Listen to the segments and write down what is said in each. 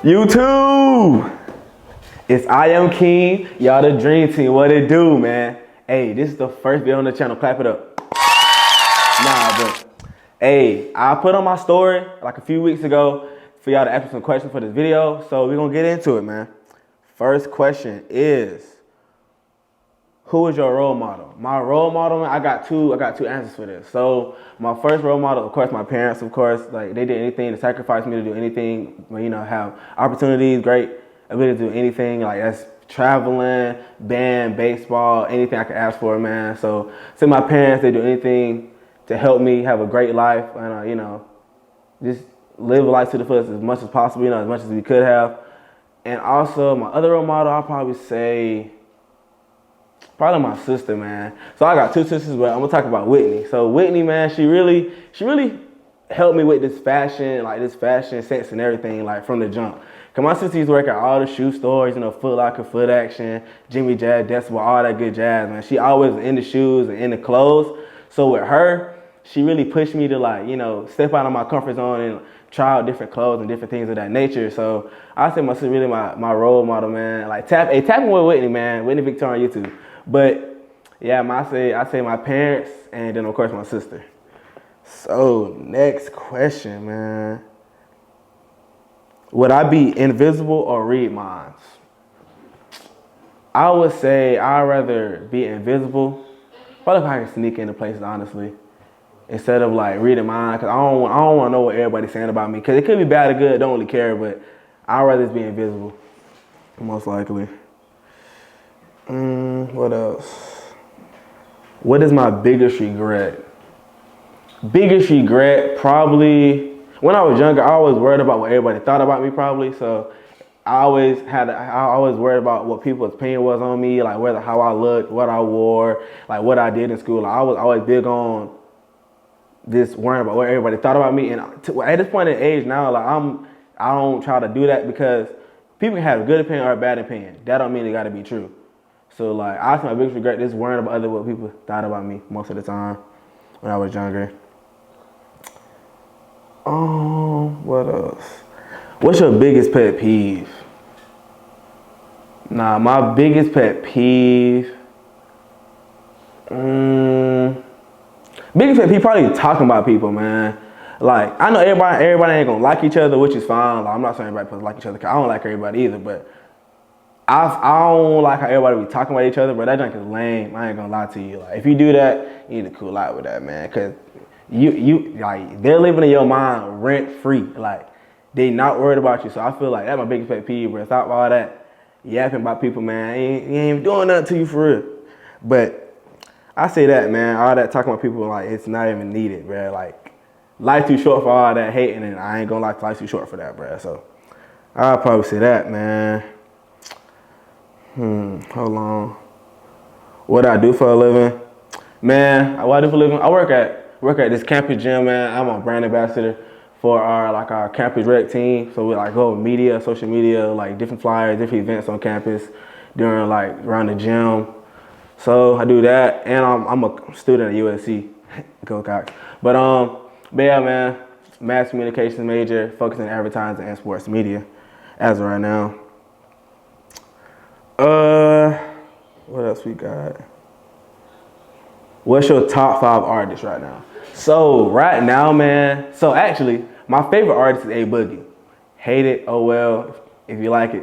YouTube! It's I Am King, y'all the Dream Team. What it do, man? Hey, this is the first video on the channel. Clap it up. But hey, I put on my story like a few weeks ago for y'all to ask me some questions for this video. So we're gonna get into it, man. First question is, who is your role model? My role model, man, I got two answers for this. So my first role model, of course, my parents, of course, like they did anything to sacrifice me to do anything, you know, have opportunities, great ability to do anything, like that's traveling, band, baseball, anything I could ask for, man. So my parents, they do anything to help me have a great life and, you know, just live life to the fullest as much as possible, you know, as much as we could have. And also my other role model, I'll probably say, probably my sister, man. So I got two sisters, but I'm gonna talk about Whitney. So Whitney, man, she really helped me with this fashion sense and everything, like from the jump. Cause my sister used to work at all the shoe stores, you know, Foot Locker, Foot Action, Jimmy Jazz, Decibel, all that good jazz, man. She always was in the shoes and in the clothes. So with her, she really pushed me to, like, you know, step out of my comfort zone and try out different clothes and different things of that nature. So I say my sister really my role model, man. Like tapping with Whitney, man. Whitney Victoria on YouTube. But yeah, I say my parents and then of course my sister. So next question, man. Would I be invisible or read minds? I would say I'd rather be invisible. Probably if I can sneak into places, honestly, instead of like reading minds. Cause I don't want to know what everybody's saying about me. Cause it could be bad or good. I don't really care. But I'd rather just be invisible, most likely. What else? What is my biggest regret? Biggest regret, probably when I was younger, I always worried about what everybody thought about me, probably. So I always worried about what people's opinion was on me, like how I looked, what I wore, like what I did in school. Like, I was always big on this worrying about what everybody thought about me. And at this point in age now, like I don't try to do that because people can have a good opinion or a bad opinion. That don't mean it got to be true. So like I think my biggest regret is worrying about what people thought about me most of the time when I was younger. What else? What's your biggest pet peeve? Nah, my biggest pet peeve. Biggest pet peeve, probably talking about people, man. Like I know everybody ain't gonna like each other, which is fine. Like, I'm not saying everybody supposed to like each other, 'cause I don't like everybody either, but I don't like how everybody be talking about each other, but that junk is lame. I ain't gonna lie to you. Like if you do that, you need to cool out with that, man. 'Cause you like they're living in your mind rent free. Like they not worried about you. So I feel like that's my biggest pet peeve, bro. Stop all that yapping about people, man. You ain't even doing nothing to you for real. But I say that, man. All that talking about people, like it's not even needed, bro. Like life too short for all that hating, and I ain't gonna lie, life's too short for that, bro. So I'll probably say that, man. Hold on. What I do for a living? Man, what I do for a living? I work at this campus gym, man. I'm a brand ambassador for our campus rec team. So we like go media, social media, like different flyers, different events on campus during like around the gym. So I do that, and I'm a student at USC. Go Cox. But yeah, man, mass communications major, focusing on advertising and sports media as of right now. What else we got? What's your top 5 artists right now? So right now, man, so actually, my favorite artist is A Boogie. Hate it, oh well. If you like it,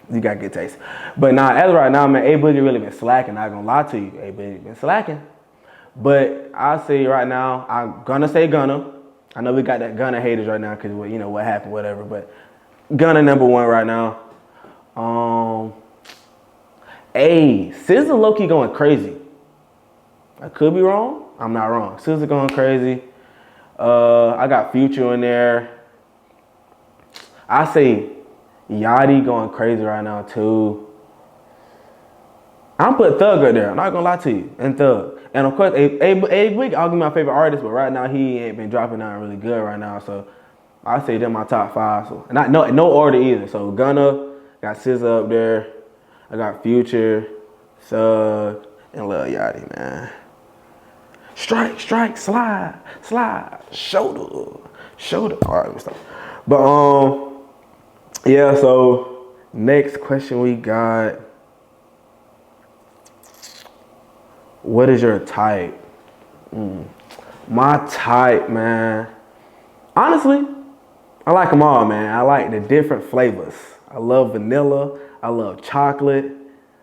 you got good taste. But nah, as of right now, man, A Boogie really been slacking. Not gonna lie to you, A Boogie been slacking. But I'll say right now, I'm gonna say Gunna. I know we got that Gunna haters right now because you know what happened, whatever. But Gunna #1 right now. SZA low-key going crazy. I could be wrong. I'm not wrong. SZA going crazy. I got Future in there. I say Yachty going crazy right now too. I'm put Thug right there. I'm not gonna lie to you. And Thug. And of course, A Boogie, I'll give my favorite artist, but right now he ain't been dropping nothing really good right now. So I say they're my top 5. So and no order either. So Gunna, got SZA up there. I got Future, Thug, and Lil Yachty, man. Strike, slide, shoulder. All right, let me stop. But Yeah, so next question we got. What is your type? My type, man. Honestly, I like them all, man. I like the different flavors. I love vanilla. I love chocolate.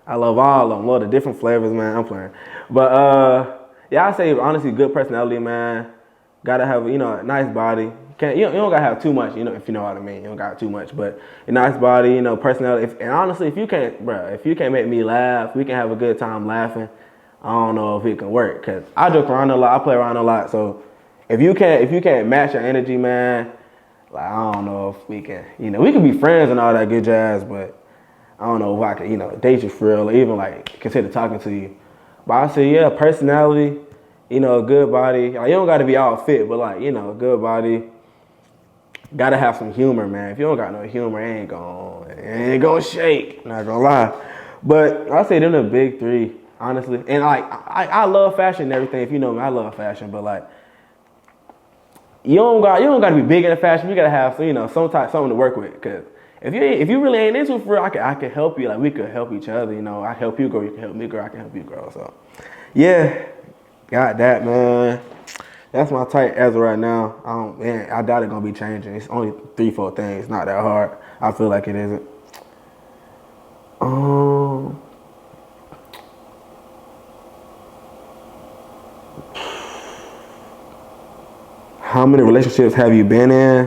I love all of them. Love the different flavors, man. I'm playing. But yeah, I say honestly, good personality, man. Gotta have a nice body. You don't gotta have too much, if you know what I mean. You don't got too much, but a nice body, personality. And honestly, if you can't make me laugh, we can have a good time laughing. I don't know if it can work, cause I joke around a lot. I play around a lot. So if you can't match your energy, man, like I don't know if we can. We can be friends and all that good jazz, but I don't know if I can, date you for real or even like consider talking to you. But I say, yeah, personality, a good body. Like, you don't got to be all fit, but like, a good body. Gotta have some humor, man. If you don't got no humor, it ain't gonna shake. Not gonna lie. But I say them the big three, honestly. And like, I love fashion and everything. If you know me, I love fashion. But like, you don't got to be big into fashion. You gotta have something to work with. Cause if you really ain't into it for real, I can help you. Like we could help each other. I help you grow. You can help me grow. I can help you grow. So yeah, got that, man. That's my type as of right now. I doubt it's gonna be changing. It's only 3-4 things. Not that hard. I feel like it isn't. How many relationships have you been in?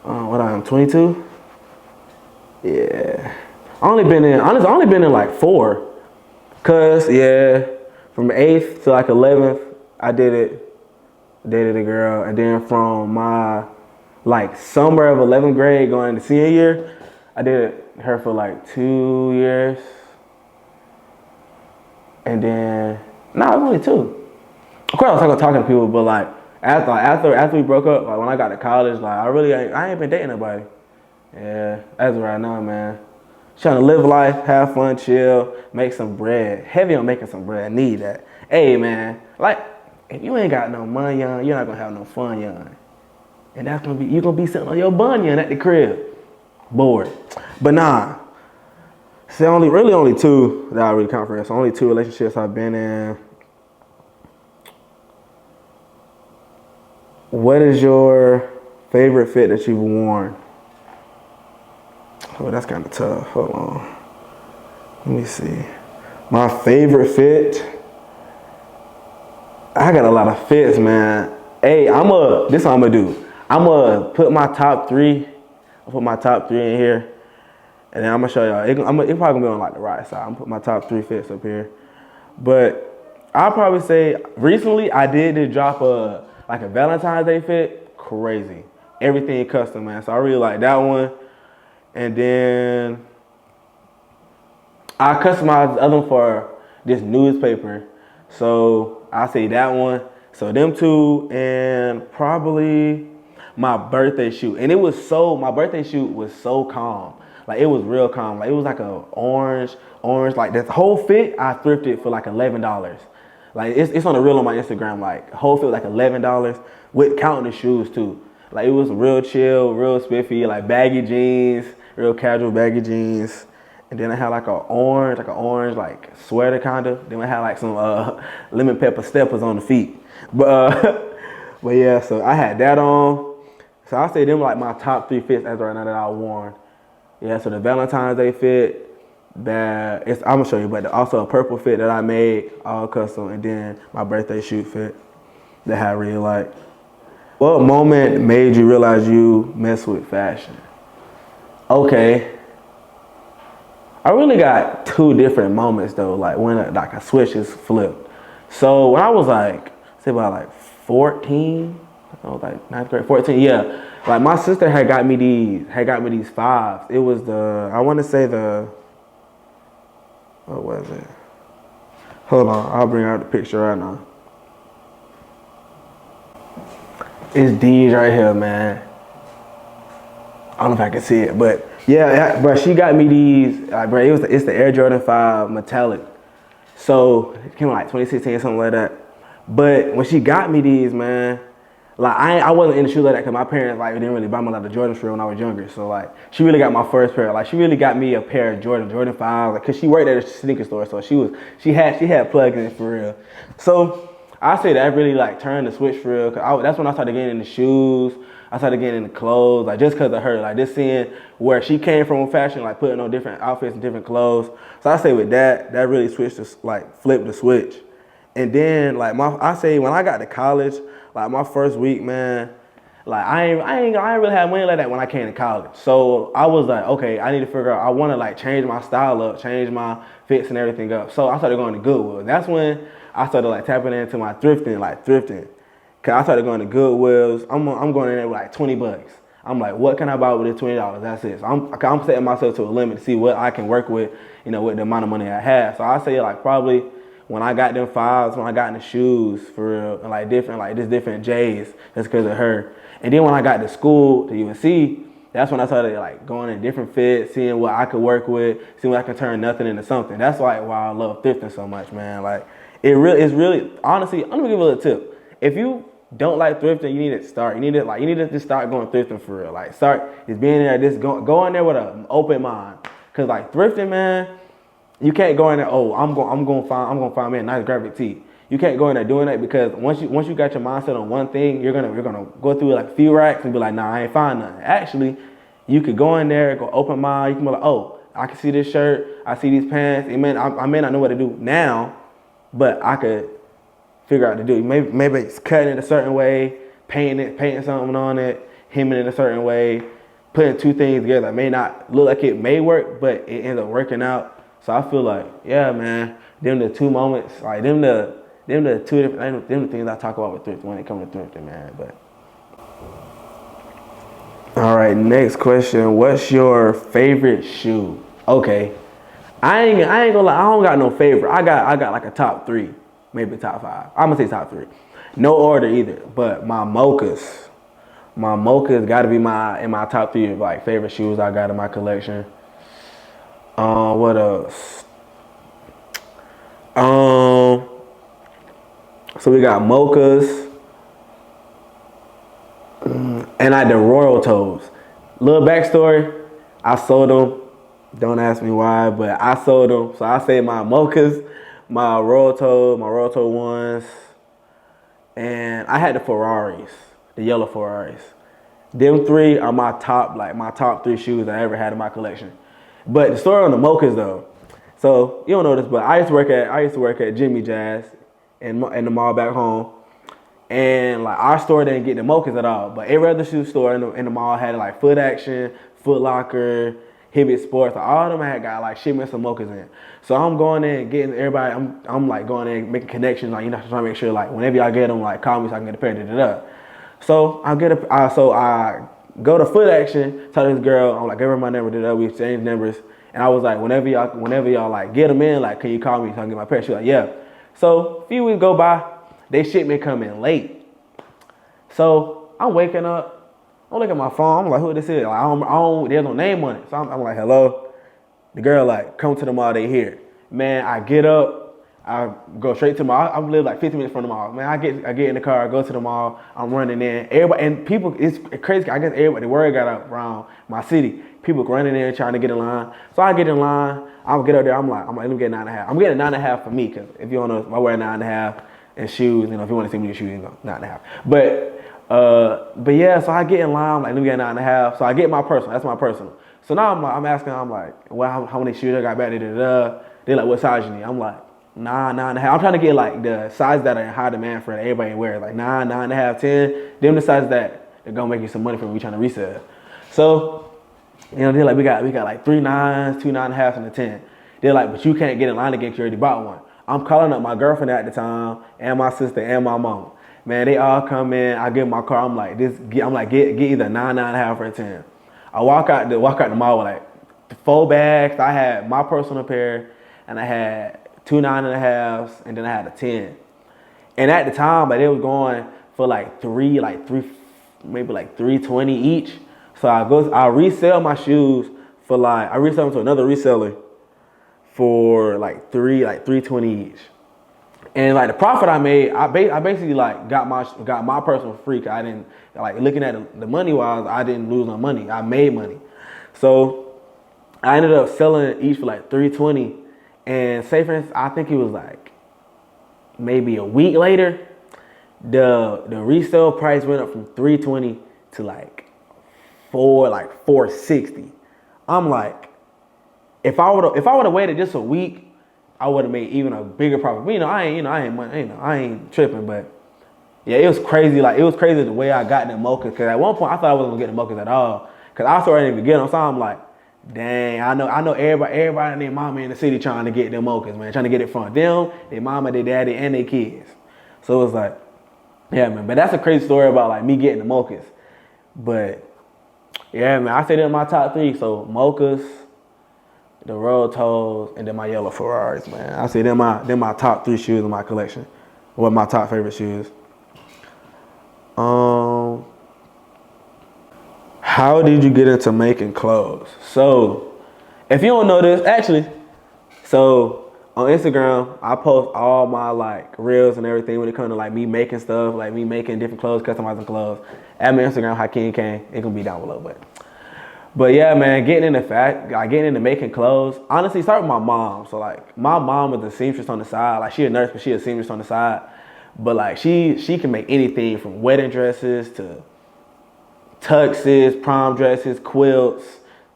What I am 22. Yeah, I only been in like 4. Cause yeah, from 8th to like 11th, I dated a girl, and then from my like summer of 11th grade going to senior year, I dated her for like 2 years, and then it was only 2. Of course, I was talking to people, but like after we broke up, like when I got to college, like I ain't been dating nobody. Yeah, as of right now, man. Trying to live life, have fun, chill, make some bread. Heavy on making some bread. Need that. Hey, man, like if you ain't got no money, young, you're not gonna have no fun, young. And you're gonna be sitting on your bunion at the crib, bored. But nah, see, only 2 that I really count for. So only 2 relationships I've been in. What is your favorite fit that you've worn? Oh, that's kind of tough. Hold on. Let me see. My favorite fit. I got a lot of fits, man. Hey, this is what I'm gonna do. I'm gonna put my top 3. I'll put my top 3 in here, and then I'm gonna show y'all. It's probably gonna be on like the right side. I'm gonna put my top 3 fits up here. But I'll probably say recently I did drop a Valentine's Day fit. Crazy. Everything custom, man. So I really like that one. And then I customized the other one for this newspaper. So I say that one. So them 2, and probably my birthday shoot. And my birthday shoot was so calm. Like it was real calm. Like it was like a orange. Like the whole fit I thrifted for like $11. Like it's on the reel on my Instagram. Like whole fit like $11 with counting the shoes too. Like it was real chill, real spiffy, like baggy jeans, real casual baggy jeans. And then I had like an orange like sweater kinda. Then I had like some lemon pepper steppers on the feet. But but yeah, so I had that on. So I say them like my top 3 fits as right now that I worn. Yeah, so the Valentine's Day fit, I'm gonna show you, but also a purple fit that I made, all custom, and then my birthday shoot fit that I really like. What moment made you realize you mess with fashion? Okay. I really got 2 different moments though, like when a switch is flipped. So when I was say about 14, I was like 9th grade, 14, yeah. Like my sister had got me these 5s. It was what was it? Hold on, I'll bring out the picture right now. It's these right here, man. I don't know if I can see it, but yeah, bro, she got me these, bro, it's the Air Jordan 5 metallic. So it came out like 2016 or something like that. But when she got me these, man, Like I wasn't into shoes like that because my parents like didn't really buy me a lot of Jordans for real when I was younger. So like she really got my first pair. Like she really got me a pair of Jordan 5. Like cause she worked at a sneaker store, so she had plug-ins for real. So I say that really like turned the switch for real. That's when I started getting into shoes. I started getting into clothes, like just cause of her, like just seeing where she came from with fashion, like putting on different outfits and different clothes. So I say with that really switched to like flipped the switch. And then like I say when I got to college, like my first week, man, like I ain't really have money like that when I came to college. So I was like, okay, I need to figure out, I want to like change my style up, change my fits and everything up. So I started going to Goodwill. That's when I started like tapping into my thrifting. Cause I started going to Goodwills. I'm going in there with like $20. I'm like, what can I buy with this $20? That's it. So I'm setting myself to a limit to see what I can work with, you know, with the amount of money I have. So I say like probably when I got them 5s, when I got in the shoes for real, and like different J's, that's because of her. And then when I got to school, to UNC, that's when I started like going in different fits, seeing what I could work with, seeing what I could turn nothing into something. That's like why I love thrifting so much, man. Like it's really, honestly, I'm gonna give you a little tip. If you don't like thrifting, you need to start. You need to just start going thrifting for real. Like start just being there, just go in there with an open mind. Cause like thrifting, man, you can't go in there. Oh, I'm gonna find me a nice graphic tee. You can't go in there doing that because once you got your mindset on one thing, you're gonna go through like a few racks and be like, nah, I ain't find nothing. Actually, you could go in there, go open mind. You can be like, oh, I can see this shirt, I see these pants. I may not know what to do now, but I could figure out to do. Maybe it's cutting it a certain way, painting something on it, hemming it a certain way, putting two things together. It may not look like it may work, but it ends up working out. So I feel like, yeah, man, them the two moments, like them the two different, them the things I talk about with thrift when it comes to thrifting, man. But all right, next question. What's your favorite shoe? Okay, I ain't gonna lie, I don't got no favorite. I got like a top 3. Maybe top 5. I'm gonna say top 3. No order either, but my mochas gotta be in my top 3 of like favorite shoes I got in my collection. What else? So we got mochas, and I had the Royal Toes. Little backstory, I sold them. Don't ask me why, but I sold them. So I say my mochas, my Royal Toe ones, and I had the Ferraris, the yellow Ferraris. Them 3 are my top 3 shoes I ever had in my collection. But the story on the mochas though, so you don't know this, but I used to work at Jimmy Jazz in the mall back home, and like our store didn't get the mochas at all, but every other shoe store in the mall had like Foot Action, Foot Locker, Hibbett Sports, all of them had got like shipments of mochas in. So I'm going in and getting everybody. I'm like going in making connections, like trying to make sure like whenever y'all get them, like call me so I can get a pair. So I go to Foot Action, tell this girl, I'm like, give her my number, we exchange numbers, and I was like, whenever y'all like get them in, like, can you call me so I can get my pair? She was like, yeah. So a few weeks go by, they shipment come in late. So I'm waking up, I'm looking at my phone, I'm like, who this is? Like, I don't, there's no name on it. So I'm like, hello. The girl like, come to the mall, they here. Man, I get up, I go straight to the mall. I live like 15 minutes from the mall. Man, I get in the car, I go to the mall, I'm running in. Everybody, and people, it's crazy. I guess everybody, the word got out around my city. People running in, trying to get in line. So I get in line, I'll get up there, I'm like, let me get 9.5. I'm getting 9.5 for me, because if you don't know, I wear 9.5 and shoes, if you want to see me in shoes, you know, 9.5. But yeah, so I get in line, I'm like, let me get 9.5. So I get my personal, that's my personal. So now I'm asking, well, how many shoes I got back? They're like, what size you need? I'm like, 9.5. I'm trying to get like the size that are in high demand for everybody wears, like 9.5, 10. Them the size that they're gonna make you some money from. We trying to resell. So, they're like, we got like 3 9s, 2 9.5s, and a 10. They're like, but you can't get in line again because you already bought one. I'm calling up my girlfriend at the time, and my sister, and my mom. Man, they all come in. I get in my car. I'm like, get either 9, 9.5, or a 10. I walk out the mall with like 4 bags. I had my personal pair, and I had 2 9.5s, and then I had a 10. And at the time, they was going for like three, maybe like 320 each. So I resell my shoes for I resell them to another reseller for like 320 each. And like the profit I made, I basically like got my personal free. 'Cause I didn't like looking at the money wise. I didn't lose no money. I made money. So I ended up selling each for like $320. And say for instance, I think it was like maybe a week later, the resale price went up from $320 to like $460. I'm like, if I would have waited just a week, I would have made even a bigger profit. But, I ain't tripping. But yeah, it was crazy. Like it was crazy the way I got the mochas. Cause at one point I thought I wasn't gonna get the mochas at all. Cause I saw it in the beginning. So I'm like, dang, I know everybody and their mama in the city trying to get them mochas, man, trying to get it from them, their mama, their daddy, and their kids. So it was like, yeah, man. But that's a crazy story about like me getting the mochas. But yeah, man, I say they're in my top 3. So mochas, the Roll Toes, and then my yellow Ferraris, man. I say they're my top 3 shoes in my collection. What my top favorite shoes. How did you get into making clothes? So, if you don't know this, actually, so on Instagram, I post all my like reels and everything when it comes to like me making stuff, like me making different clothes, customizing clothes. At my Instagram, Hakeem Kane. It gonna be down below, but yeah, man, getting into making clothes. Honestly, start with my mom. So like, my mom was a seamstress on the side. Like she a nurse, but she a seamstress on the side. But like, she can make anything from wedding dresses to tuxes, prom dresses, quilts,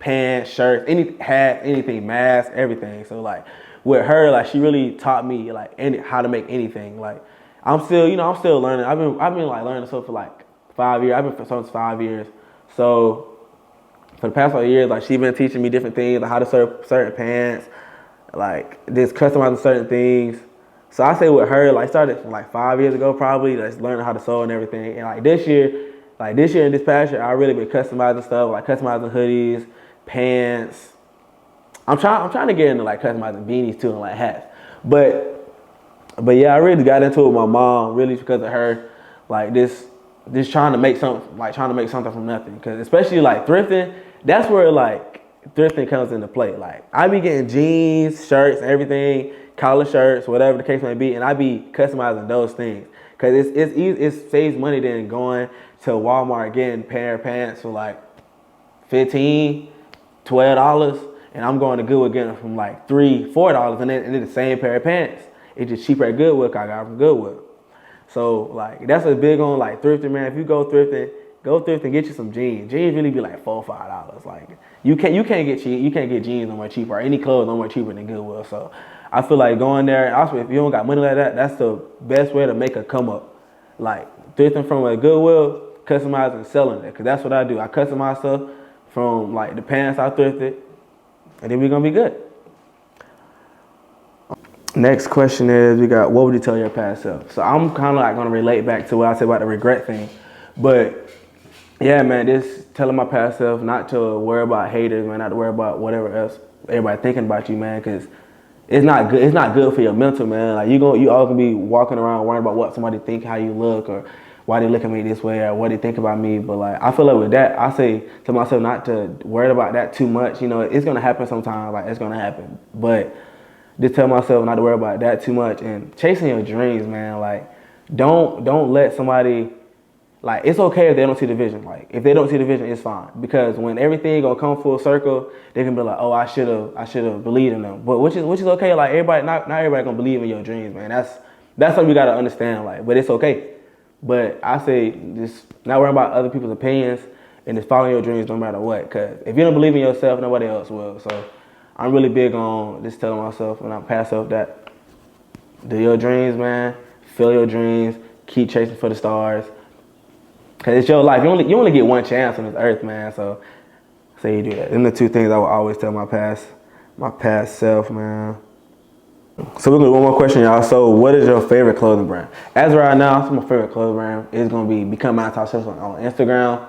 pants, shirts, anything, masks, everything. So like, with her, like she really taught me like how to make anything. Like I'm still learning. I've been like learning stuff for like 5 years. I've been for some 5 years. So for the past 5 years, like she's been teaching me different things, like how to serve certain pants, like just customizing certain things. So I say with her, like started from like 5 years ago, probably, like learning how to sew and everything. And like this year and this past year, I really been customizing stuff, like customizing hoodies, pants. I'm trying to get into like customizing beanies too and like hats. But yeah, I really got into it with my mom, really because of her, like this trying to make something from nothing. Cause especially like thrifting, that's where like thrifting comes into play. Like I be getting jeans, shirts, everything, collar shirts, whatever the case may be, and I be customizing those things. Cause it's easy, it saves money than going to Walmart getting a pair of pants for like $15, $12, and I'm going to Goodwill getting them from like $3, $4, and then the same pair of pants. It's just cheaper at Goodwill. 'Cause I got from Goodwill. So like that's a big on like thrifting, man. If you go thrifting, get you some jeans. Jeans really be like $4 or $5. Like you can't get jeans no more cheaper, or any clothes no more cheaper than Goodwill. So I feel like going there, and also if you don't got money like that, that's the best way to make a come up. Like thrifting from a Goodwill, customizing and selling it. Cause that's what I do. I customize stuff from like the pants I thrifted, and then we're gonna be good. Next question is, what would you tell your past self? So I'm kind of like going to relate back to what I said about the regret thing. But yeah, man, just telling my past self not to worry about haters, man, not to worry about whatever else everybody thinking about you, man, because it's not good. It's not good for your mental, man. Like you all gonna be walking around worrying about what somebody think, how you look, or why they look at me this way, or what they think about me. But like I feel like with that, I say to myself not to worry about that too much. You know, it's gonna happen sometime. Like it's gonna happen, but just tell myself not to worry about that too much and chasing your dreams, man. Like, don't let somebody, like, it's okay if they don't see the vision. Like, if they don't see the vision, it's fine. Because when everything gonna come full circle, they can be like, oh, I should have believed in them. But which is okay. Like everybody, not everybody gonna believe in your dreams, man. That's something you gotta understand. Like, but it's okay. But I say just not worry about other people's opinions and just follow your dreams no matter what. Cause if you don't believe in yourself, nobody else will. So I'm really big on just telling myself when I pass up that do your dreams, man. Feel your dreams. Keep chasing for the stars. Cause it's your life. You only get one chance on this earth, man. So say you do that. Them the two things I will always tell my past self, man. So we're gonna do one more question, y'all. So what is your favorite clothing brand? As of right now, my favorite clothing brand is gonna be Become My Top Self on Instagram.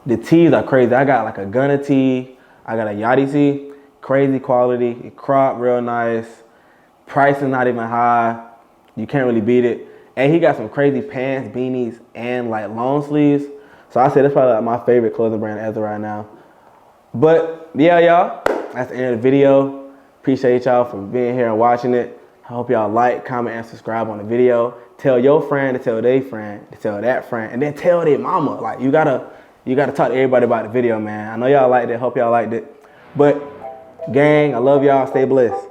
The tees are crazy. I got like a Gunna tee. I got a Yachty tee. Crazy quality, it cropped real nice. Price is not even high. You can't really beat it. And he got some crazy pants, beanies, and like long sleeves. So I say that's probably like my favorite clothing brand as of right now. But yeah, y'all, that's the end of the video. Appreciate y'all for being here and watching it. I hope y'all like, comment, and subscribe on the video. Tell your friend to tell their friend to tell that friend, and then tell their mama. Like, you gotta talk to everybody about the video, man. I know y'all liked it. Hope y'all liked it. But gang, I love y'all. Stay blessed.